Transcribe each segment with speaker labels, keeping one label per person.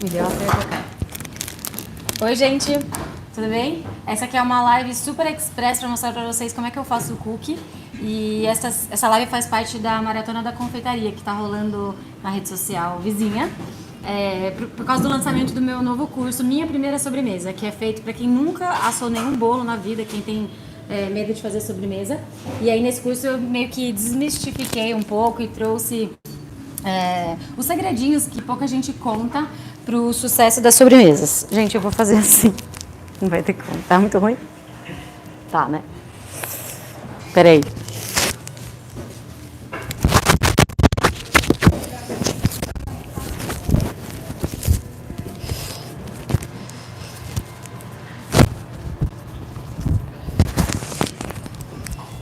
Speaker 1: Me deu uma. Oi, gente, tudo bem? Essa aqui é uma live super express para mostrar para vocês como é que eu faço o cookie. E essa live faz parte da Maratona da Confeitaria, que está rolando na rede social vizinha. Por causa do lançamento do meu novo curso, Minha Primeira Sobremesa, que é feito para quem nunca assou nenhum bolo na vida, quem tem medo de fazer sobremesa. E aí nesse curso eu meio que desmistifiquei um pouco e trouxe os segredinhos que pouca gente conta pro sucesso das sobremesas. Gente, eu vou fazer assim. Não vai ter como. Tá muito ruim? Tá, né? Peraí.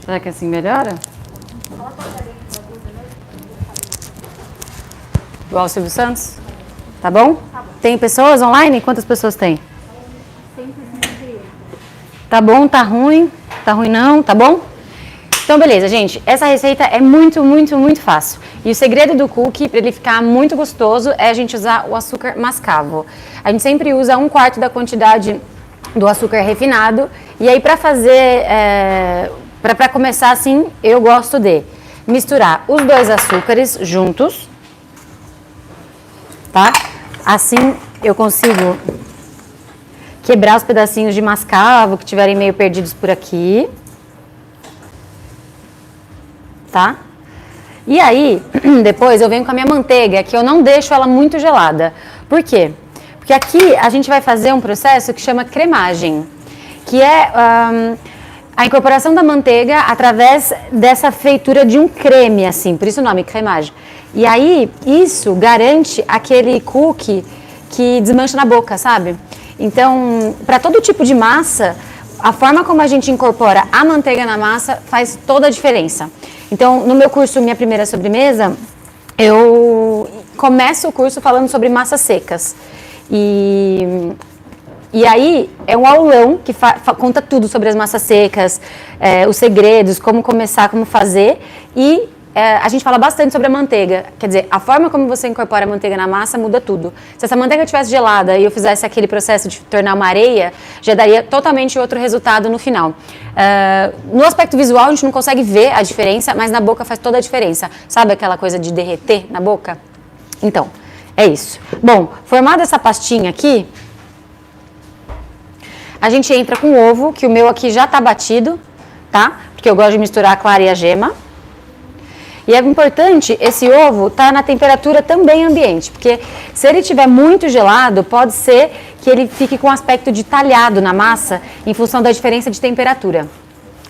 Speaker 1: Será que assim melhora? Igual o Silvio Santos? Tá bom? Tá bom. Tem pessoas online? Quantas pessoas tem? 151. Tá bom, tá ruim? Tá ruim não? Tá bom? Então, beleza, gente. Essa receita é muito, muito, muito fácil. E o segredo do cookie, para ele ficar muito gostoso, é a gente usar o açúcar mascavo. A gente sempre usa 1/4 da quantidade do açúcar refinado. E aí, para fazer, para começar assim, eu gosto de misturar os dois açúcares juntos. Tá? Assim eu consigo quebrar os pedacinhos de mascavo que estiverem meio perdidos por aqui. Tá? E aí, depois eu venho com a minha manteiga, que eu não deixo ela muito gelada. Por quê? Porque aqui a gente vai fazer um processo que chama cremagem, que é a incorporação da manteiga através dessa feitura de um creme, assim, por isso o nome, cremagem. E aí, isso garante aquele cookie que desmancha na boca, sabe? Então, para todo tipo de massa, a forma como a gente incorpora a manteiga na massa faz toda a diferença. Então, no meu curso Minha Primeira Sobremesa, eu começo o curso falando sobre massas secas. E aí, é um aulão que conta tudo sobre as massas secas, os segredos, como começar, como fazer. E a gente fala bastante sobre a manteiga. Quer dizer, a forma como você incorpora a manteiga na massa muda tudo. Se essa manteiga estivesse gelada e eu fizesse aquele processo de tornar uma areia, já daria totalmente outro resultado no final. No aspecto visual, a gente não consegue ver a diferença, mas na boca faz toda a diferença. Sabe aquela coisa de derreter na boca? Então, é isso. Bom, formada essa pastinha aqui, a gente entra com o ovo, que o meu aqui já está batido, tá? Porque eu gosto de misturar a clara e a gema. E é importante esse ovo estar na temperatura também ambiente, porque se ele estiver muito gelado, pode ser que ele fique com aspecto de talhado na massa em função da diferença de temperatura.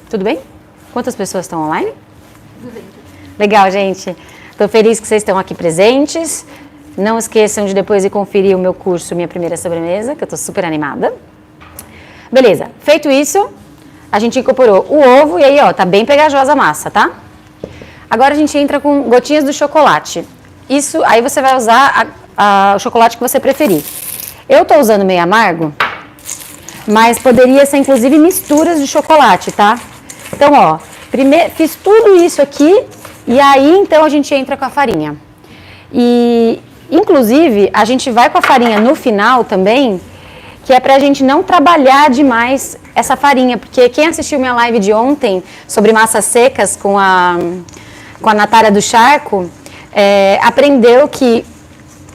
Speaker 1: Tudo bem? Quantas pessoas estão online? 200. Legal, gente. Estou feliz que vocês estão aqui presentes. Não esqueçam de depois ir conferir o meu curso Minha Primeira Sobremesa, que eu estou super animada. Beleza, feito isso, a gente incorporou o ovo e aí, ó, tá bem pegajosa a massa, tá? Agora a gente entra com gotinhas do chocolate. Isso, aí você vai usar o chocolate que você preferir. Eu tô usando meio amargo, mas poderia ser inclusive misturas de chocolate, tá? Então, ó, primeiro fiz tudo isso aqui e aí então a gente entra com a farinha. E, inclusive, a gente vai com a farinha no final também, que é pra gente não trabalhar demais essa farinha, porque quem assistiu minha live de ontem sobre massas secas com a Natália do Charco, aprendeu que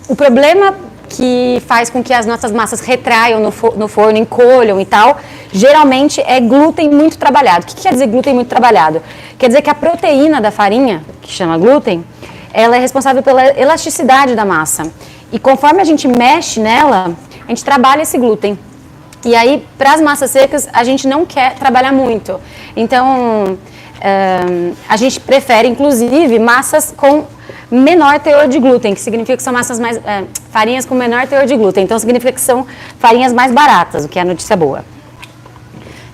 Speaker 1: o problema que faz com que as nossas massas retraiam no forno, encolham e tal, geralmente é glúten muito trabalhado. O que quer dizer glúten muito trabalhado? Quer dizer que a proteína da farinha, que chama glúten, ela é responsável pela elasticidade da massa. E conforme a gente mexe nela, a gente trabalha esse glúten. E aí, para as massas secas, a gente não quer trabalhar muito. Então, a gente prefere, inclusive, massas com menor teor de glúten, que significa que são farinhas com menor teor de glúten. Então, significa que são farinhas mais baratas, o que é a notícia boa.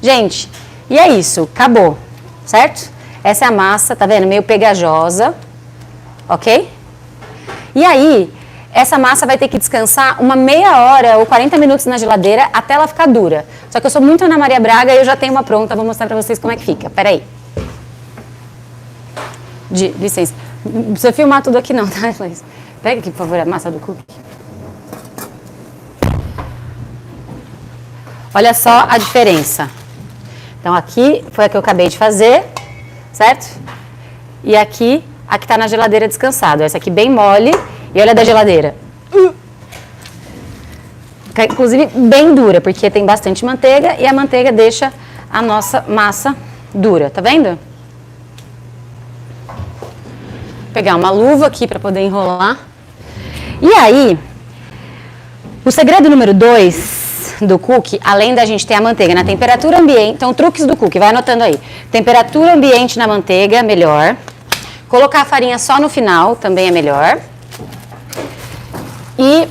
Speaker 1: Gente, e é isso, acabou, certo? Essa é a massa, tá vendo? Meio pegajosa, ok? E aí, essa massa vai ter que descansar uma meia hora ou 40 minutos na geladeira até ela ficar dura. Só que eu sou muito Ana Maria Braga e eu já tenho uma pronta, vou mostrar pra vocês como é que fica. Peraí. Licença. Não precisa filmar tudo aqui não, tá? Pega aqui, por favor, a massa do cookie. Olha só a diferença. Então, aqui foi a que eu acabei de fazer, certo? E aqui, a que está na geladeira descansado. Essa aqui bem mole. E olha a da geladeira. Inclusive, bem dura, porque tem bastante manteiga e a manteiga deixa a nossa massa dura. Tá vendo? Vou pegar uma luva aqui para poder enrolar. E aí, o segredo número 2 do cookie, além da gente ter a manteiga na temperatura ambiente, então truques do cookie, vai anotando aí. Temperatura ambiente na manteiga, melhor. Colocar a farinha só no final, também é melhor. E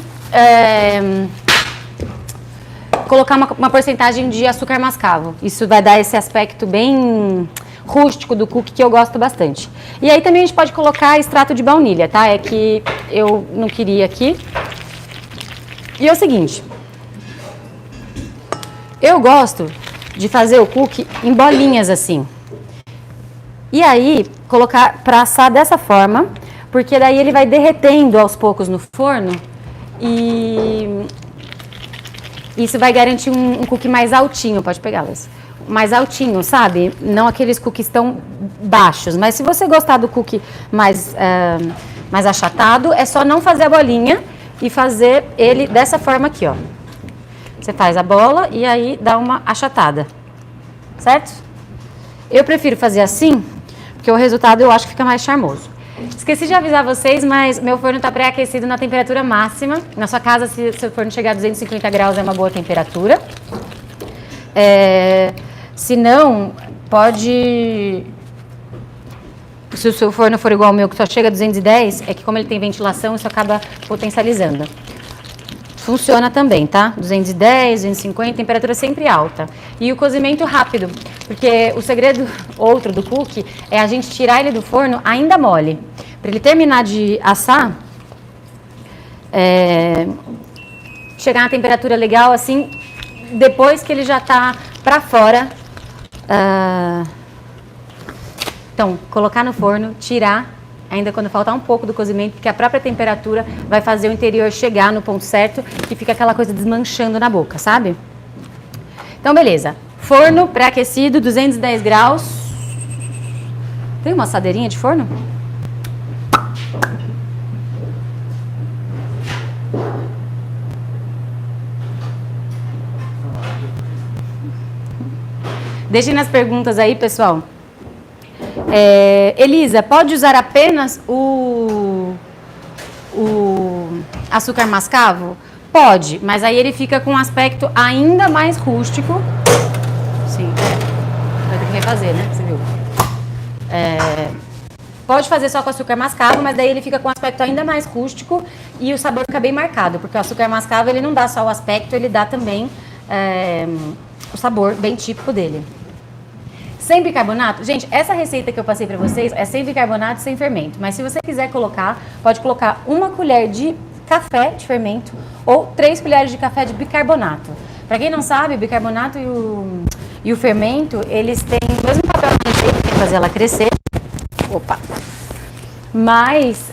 Speaker 1: colocar uma porcentagem de açúcar mascavo. Isso vai dar esse aspecto bem rústico do cookie que eu gosto bastante. E aí também a gente pode colocar extrato de baunilha, tá? É que eu não queria aqui. E é o seguinte, eu gosto de fazer o cookie em bolinhas assim. E aí, colocar para assar dessa forma, porque daí ele vai derretendo aos poucos no forno e isso vai garantir um cookie mais altinho, pode pegá-las. Mais altinho, sabe? Não aqueles cookies tão baixos, mas se você gostar do cookie mais achatado, é só não fazer a bolinha e fazer ele dessa forma aqui, ó. Você faz a bola e aí dá uma achatada, certo? Eu prefiro fazer assim, porque o resultado eu acho que fica mais charmoso. Esqueci de avisar vocês, mas meu forno está pré-aquecido na temperatura máxima. Na sua casa, se seu forno chegar a 250 graus, é uma boa temperatura. Se não, pode... Se o seu forno for igual ao meu, que só chega a 210, é que como ele tem ventilação, isso acaba potencializando. Funciona também, tá? 210, 250, temperatura sempre alta. E o cozimento rápido, porque o segredo outro do cookie é a gente tirar ele do forno ainda mole. Para ele terminar de assar, chegar na temperatura legal, assim, depois que ele já tá para fora. Então, colocar no forno, tirar, ainda quando faltar um pouco do cozimento, porque a própria temperatura vai fazer o interior chegar no ponto certo e fica aquela coisa desmanchando na boca, sabe? Então, beleza. Forno pré-aquecido, 210 graus. Tem uma assadeirinha de forno? Deixem nas perguntas aí, pessoal. Elisa, pode usar apenas o açúcar mascavo? Pode, mas aí ele fica com um aspecto ainda mais rústico. Sim, vai ter que refazer, né? Você viu? Pode fazer só com açúcar mascavo, mas daí ele fica com um aspecto ainda mais rústico e o sabor fica bem marcado, porque o açúcar mascavo ele não dá só o aspecto, ele dá também o sabor bem típico dele. Sem bicarbonato? Gente, essa receita que eu passei pra vocês é sem bicarbonato e sem fermento. Mas se você quiser colocar, pode colocar 1 colher de café de fermento ou 3 colheres de café de bicarbonato. Pra quem não sabe, o bicarbonato e o fermento, eles têm o mesmo papel na receita, que é fazer ela crescer. Opa! Mas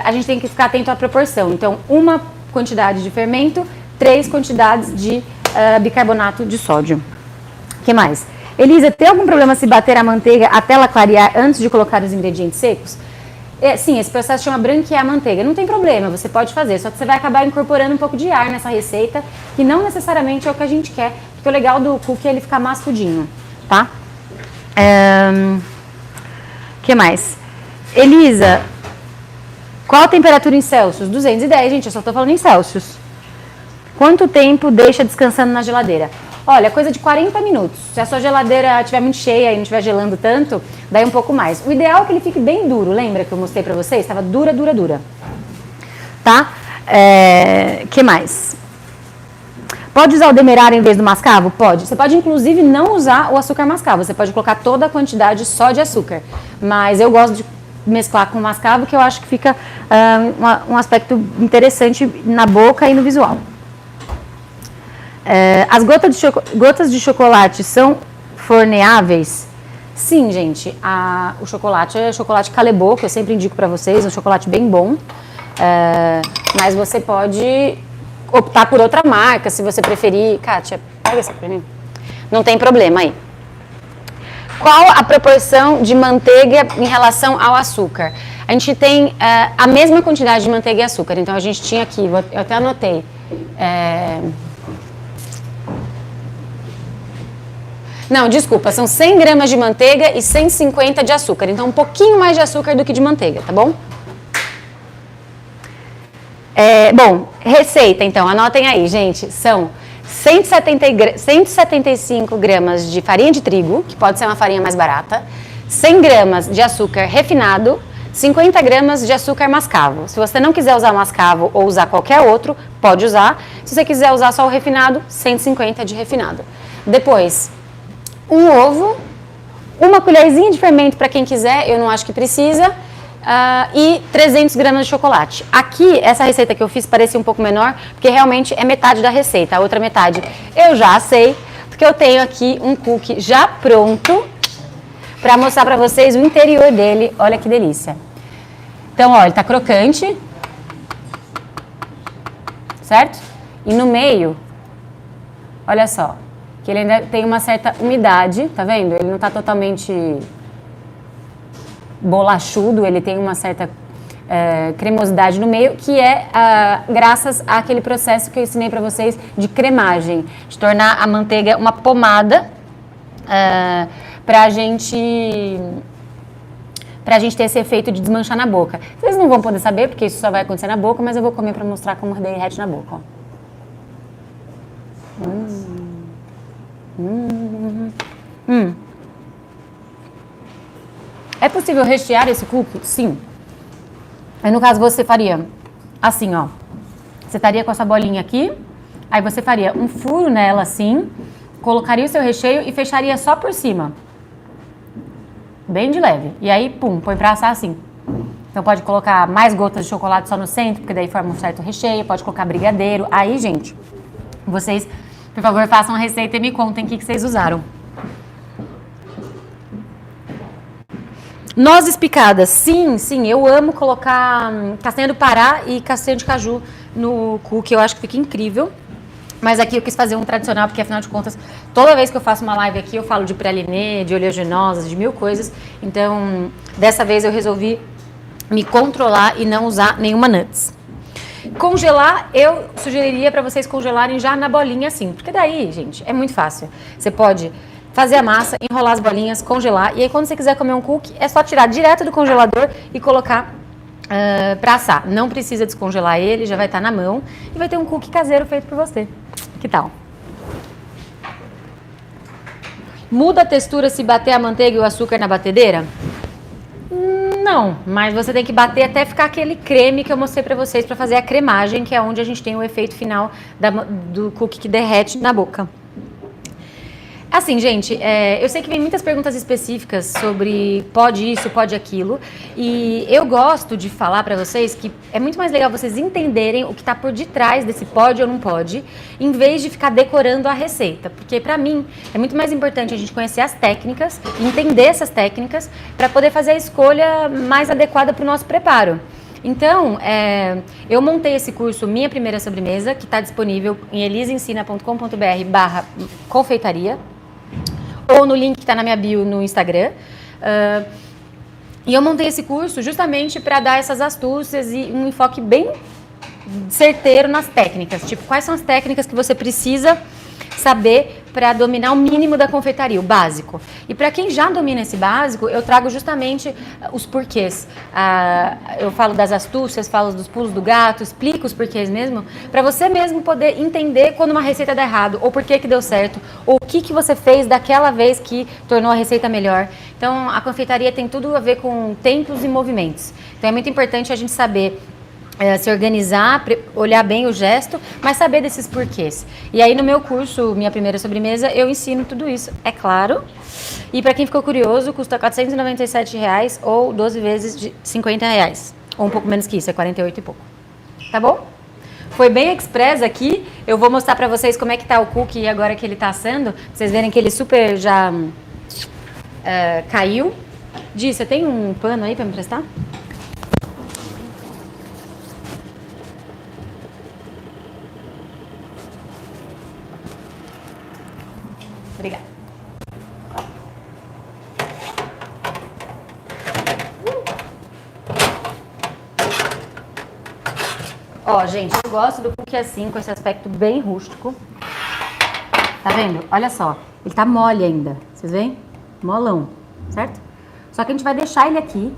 Speaker 1: a gente tem que ficar atento à proporção. Então, 1 quantidade de fermento, 3 quantidades de bicarbonato de sódio. O que mais? Elisa, tem algum problema se bater a manteiga até ela clarear antes de colocar os ingredientes secos? Sim, esse processo chama branquear a manteiga. Não tem problema, você pode fazer, só que você vai acabar incorporando um pouco de ar nessa receita, que não necessariamente é o que a gente quer, porque o legal do cookie é ele ficar maçudinho, tá? Que mais? Elisa, qual a temperatura em Celsius? 210, gente, eu só tô falando em Celsius. Quanto tempo deixa descansando na geladeira? Olha, coisa de 40 minutos. Se a sua geladeira estiver muito cheia e não estiver gelando tanto, daí um pouco mais. O ideal é que ele fique bem duro. Lembra que eu mostrei pra vocês? Estava dura, dura, dura. Tá? Que mais? Pode usar o demerara em vez do mascavo? Pode. Você pode, inclusive, não usar o açúcar mascavo. Você pode colocar toda a quantidade só de açúcar. Mas eu gosto de mesclar com o mascavo, que eu acho que fica um aspecto interessante na boca e no visual. As gotas de chocolate são forneáveis? Sim, gente. O chocolate é chocolate Calebo, que eu sempre indico para vocês, um chocolate bem bom. Mas você pode optar por outra marca, se você preferir. Kátia, Pega esse aqui pra mim. Não tem problema aí. Qual a proporção de manteiga em relação ao açúcar? A gente tem a mesma quantidade de manteiga e açúcar. Então, a gente tinha aqui, eu até anotei. Não, desculpa, são 100 gramas de manteiga e 150 de açúcar. Então, um pouquinho mais de açúcar do que de manteiga, tá bom? Bom, receita, então, anotem aí, gente. São 175 gramas de farinha de trigo, que pode ser uma farinha mais barata, 100 gramas de açúcar refinado, 50 gramas de açúcar mascavo. Se você não quiser usar mascavo ou usar qualquer outro, pode usar. Se você quiser usar só o refinado, 150 de refinado. Depois, um ovo, uma colherzinha de fermento para quem quiser, eu não acho que precisa, e 300 gramas de chocolate. Aqui, essa receita que eu fiz parecia um pouco menor, porque realmente é metade da receita. A outra metade eu já sei, porque eu tenho aqui um cookie já pronto para mostrar para vocês o interior dele. Olha que delícia. Então, ó, ele tá crocante, certo? E no meio, olha só, que ele ainda tem uma certa umidade, tá vendo? Ele não tá totalmente bolachudo, ele tem uma certa cremosidade no meio, que é graças àquele processo que eu ensinei para vocês de cremagem, de tornar a manteiga uma pomada pra gente ter esse efeito de desmanchar na boca. Vocês não vão poder saber, porque isso só vai acontecer na boca, mas eu vou comer para mostrar como derrete na boca, ó. É possível rechear esse cookie? Sim. Aí, no caso, você faria assim, ó. Você estaria com essa bolinha aqui, aí você faria um furo nela assim, colocaria o seu recheio e fecharia só por cima. Bem de leve. E aí, pum, põe pra assar assim. Então, pode colocar mais gotas de chocolate só no centro, porque daí forma um certo recheio. Pode colocar brigadeiro. Aí, gente, vocês, por favor, façam a receita e me contem o que vocês usaram. Nozes picadas, sim, eu amo colocar castanha do Pará e castanha de caju no cookie, eu acho que fica incrível. Mas aqui eu quis fazer um tradicional, porque afinal de contas, toda vez que eu faço uma live aqui, eu falo de pralinê, de oleaginosas, de mil coisas. Então, dessa vez eu resolvi me controlar e não usar nenhuma nuts. Congelar, eu sugeriria para vocês congelarem já na bolinha assim, porque daí, gente, é muito fácil. Você pode fazer a massa, enrolar as bolinhas, congelar, e aí quando você quiser comer um cookie, é só tirar direto do congelador e colocar para assar. Não precisa descongelar ele, já vai estar na mão e vai ter um cookie caseiro feito por você. Que tal? Muda a textura se bater a manteiga e o açúcar na batedeira? Não, mas você tem que bater até ficar aquele creme que eu mostrei pra vocês para fazer a cremagem, que é onde a gente tem o efeito final do cookie que derrete na boca. Assim, gente, eu sei que vem muitas perguntas específicas sobre pode isso, pode aquilo, e eu gosto de falar pra vocês que é muito mais legal vocês entenderem o que tá por detrás desse pode ou não pode, em vez de ficar decorando a receita, porque pra mim é muito mais importante a gente conhecer as técnicas, entender essas técnicas, pra poder fazer a escolha mais adequada pro nosso preparo. Então, eu montei esse curso Minha Primeira Sobremesa, que está disponível em elisaensina.com.br/confeitaria, ou no link que está na minha bio no Instagram. E eu montei esse curso justamente para dar essas astúcias e um enfoque bem certeiro nas técnicas. Tipo, quais são as técnicas que você precisa saber para dominar o mínimo da confeitaria, o básico. E para quem já domina esse básico, eu trago justamente os porquês. Eu falo das astúcias, falo dos pulos do gato, explico os porquês mesmo, para você mesmo poder entender quando uma receita dá errado, ou por que deu certo, ou o que você fez daquela vez que tornou a receita melhor. Então, a confeitaria tem tudo a ver com tempos e movimentos. Então, é muito importante a gente saber se organizar, olhar bem o gesto, mas saber desses porquês. E aí no meu curso, Minha Primeira Sobremesa, eu ensino tudo isso, é claro. E para quem ficou curioso, custa R$ 497 ou 12 vezes de R$ 50. Ou um pouco menos que isso, é 48 e pouco. Tá bom? Foi bem express aqui. Eu vou mostrar para vocês como é que tá o cookie agora que ele tá assando. Pra vocês verem que ele super já caiu. Di, você tem um pano aí para me emprestar? Ó, gente, eu gosto do cookie assim, com esse aspecto bem rústico. Tá vendo? Olha só, ele tá mole ainda, vocês veem? Molão, certo? Só que a gente vai deixar ele aqui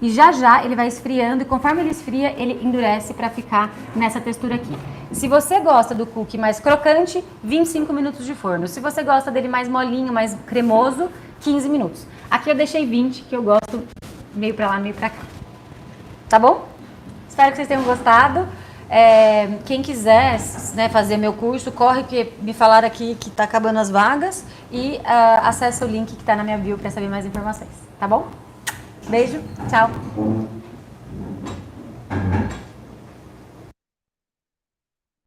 Speaker 1: e já ele vai esfriando e conforme ele esfria, ele endurece pra ficar nessa textura aqui. Se você gosta do cookie mais crocante, 25 minutos de forno. Se você gosta dele mais molinho, mais cremoso, 15 minutos. Aqui eu deixei 20, que eu gosto meio pra lá, meio pra cá. Tá bom? Espero que vocês tenham gostado. Quem quiser, né, fazer meu curso, corre, que me falaram aqui que tá acabando as vagas. E acessa o link que tá na minha bio para saber mais informações. Tá bom? Beijo, tchau!